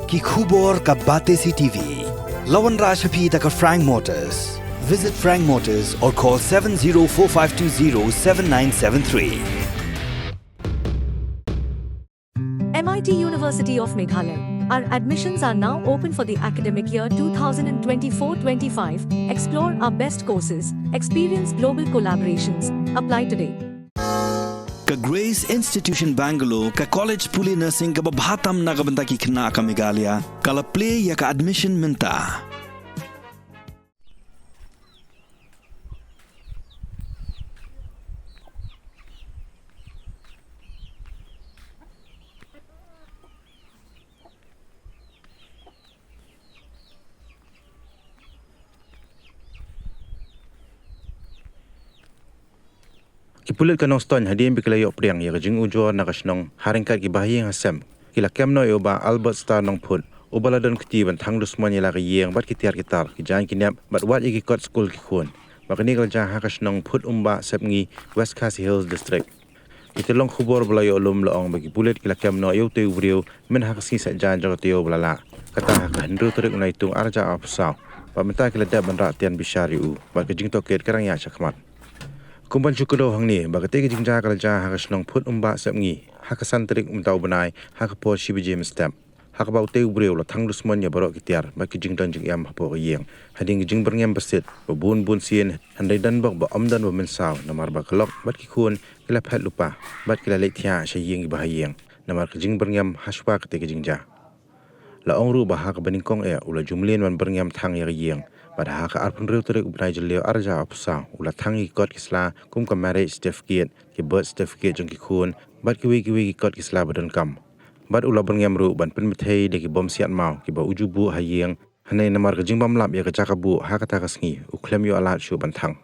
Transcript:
ki khubor ka Bate CTV. Lawan Rashaphi taka Frank Motors. Visit Frank Motors or call 7045207973. MIT University of Meghalaya. Our admissions are now open for the academic year 2024-25. Explore our best courses, experience global collaborations. Apply today. Ka Grace Institution Bangalore ka College Puli Nursing ka babhatam na kabanta ki khna ka Meghalaya kala play ya ka admission minta. Kipulit kanong ston hadin bikilayo priang ya kajing ujo nakasnong haringkat ki bahiyang hasem kila kemno yoba Albert Star nong pun ubaladon kutiban thang dusman yala ka yeng bat kitiar kitar ki jan kinyap bat wat iki kot school ki khun makani kal ja hakasnong put sepngi West Khasi Hills district itilong khubor belayo lum loong bagi pulit kila kemno yo te ubrio men hakasi sa jan jagatiyo blala kata hak hendro turik unai tung arja apsau pamenta kila da banra tian bishari u bat kajing toket karang ya chakmat Kumpan syukudo hang ni bagate ke jingja kalaja hakasnong put sepngi hakasantrik tau benai hakapo shibije mestem hakabau te ubreu la thang dusman ya barok kitiar ba ki jingdan jing yam hapo yeng hading jing berngem besit bun sien handai dan bok ba amdan ba mensaw namar ba kelok bat ki khun kila phat lupa bat kila lethia shayeng ba hayeng namar ki jing berngem haspa ke jingja la ongru ba hak baningkong ula jumlien wan berngem thang ya yeng pada hak arpun reu terek ubnai jelio arja apsa ula thangi kot kisla kum ka marriage certificate ki birth certificate jong ki khun bat ki wi kot kisla badan kam bat ula berngem ru ban pen mithei de ki bom siat mau ki ba ujubu hayeng hanai namar ka jingbam lap ya ka chakabu hakata kasngi uklem yo alat shu ban thang